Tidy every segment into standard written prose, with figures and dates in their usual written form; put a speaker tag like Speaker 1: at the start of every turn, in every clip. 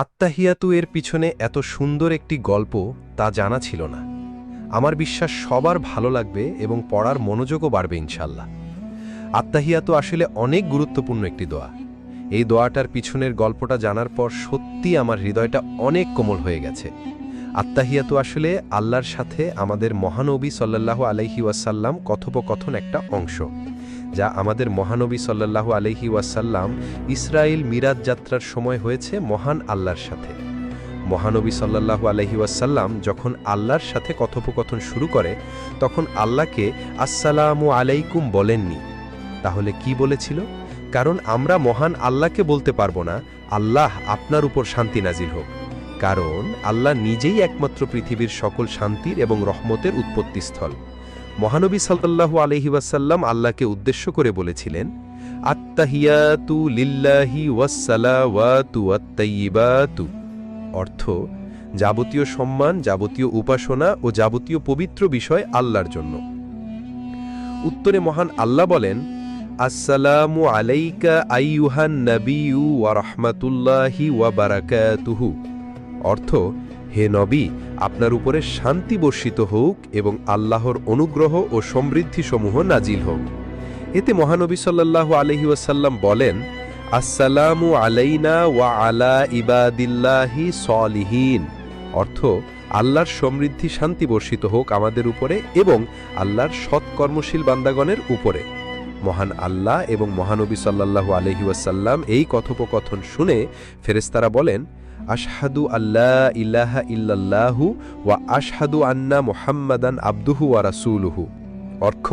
Speaker 1: আত্তাহিয়াতু এর পিছনে এত সুন্দর একটি গল্প তা জানা ছিল না। আমার বিশ্বাস সবার ভালো লাগবে এবং পড়ার মনোযোগও বাড়বে ইনশাল্লাহ। আত্তাহিয়াতু আসলে অনেক গুরুত্বপূর্ণ একটি দোয়া। এই দোয়াটার পিছনের গল্পটা জানার পর সত্যি আমার হৃদয়টা অনেক কোমল হয়ে গেছে। আত্তাহিয়াতু আসলে আল্লাহর সাথে আমাদের মহানবী সাল্লাল্লাহু আলাইহি ওয়াসাল্লাম কথোপকথন একটা অংশ, যা আমাদের মহানবী সাল্লাল্লাহু আলাইহি ওয়াসাল্লাম ইসরায়েল মিরাজ যাত্রার সময় হয়েছে মহান আল্লাহর সাথে। মহানবী সাল্লাল্লাহু আলাইহি ওয়াসাল্লাম যখন আল্লাহর সাথে কথোপকথন শুরু করে তখন আল্লাহকে আসসালামু আলাইকুম বলেননি। তাহলে কি বলেছিল? কারণ আমরা মহান আল্লাহকে বলতে পারবো না আল্লাহ আপনার উপর শান্তি নাজিল হোক, কারণ আল্লাহ নিজেই একমাত্র পৃথিবীর সকল শান্তির এবং রহমতের উৎপত্তিস্থল। মহানবী সাল্লাল্লাহু আলাইহি ওয়াসাল্লাম আল্লাহকে উদ্দেশ্য করে বলেছিলেন, আত্তাহিয়াতু লিল্লাহি ওয়াসসালাওয়াতু ওয়াত-তাইয়্যিবাতু, অর্থ যাবতীয় সম্মান, যাবতীয় উপাসনা ও যাবতীয় পবিত্র বিষয় আল্লাহর জন্য। উত্তরে মহান আল্লাহ বলেন, আসসালামু আলাইকা আইয়ুহান নাবিয়্যু ওয়া রাহমাতুল্লাহি ওয়া বারাকাতুহু, অর্থ হে নবী, আপনার উপরে শান্তি বর্ষিত হোক এবং আল্লাহর অনুগ্রহ ও সমৃদ্ধিসমূহ নাজিল হোক। এতে মহানবী সাল্লাল্লাহু আলাইহি ওয়াসাল্লাম বলেন, আসসালামু আলাইনা ওয়া আলা ইবাদিল্লাহি সলিহিন, অর্থ আল্লাহর সমৃদ্ধি শান্তি বর্ষিত হোক আমাদের উপরে এবং আল্লাহর সৎকর্মশীল বান্দাগণের উপরে। মহান আল্লাহ এবং মহানবী সাল্লাল্লাহু আলাইহি ওয়াসাল্লাম এই কথোপকথন শুনে ফেরেশতারা বলেন, আশহাদু আল্লা ইলাহা ইল্লাল্লাহু ওয়া আশহাদু আন্না মুহাম্মাদান আবদুহু ওয়া রাসূলুহু, অর্থ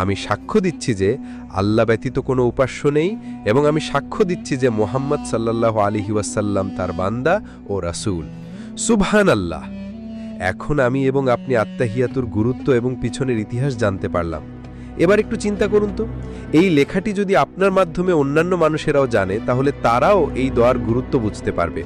Speaker 1: আমি সাক্ষ্য দিচ্ছি যে আল্লাহ ব্যতীত কোনো উপাস্য নেই এবং আমি সাক্ষ্য দিচ্ছি যে মুহাম্মদ সাল্লাল্লাহু আলাইহি ওয়াসাল্লাম তার বান্দা ও রাসূল। সুবহানাল্লাহ। এখন আমি এবং আপনি আত্তাহিয়াতুর গুরুত্ব এবং পিছনের ইতিহাস জানতে পারলাম। এবার একটু চিন্তা করুন তো, এই লেখাটি যদি আপনার মাধ্যমে অন্যান্য মানুষেরাও জানে তাহলে তারাও এই দোয়ার গুরুত্ব বুঝতে পারবে।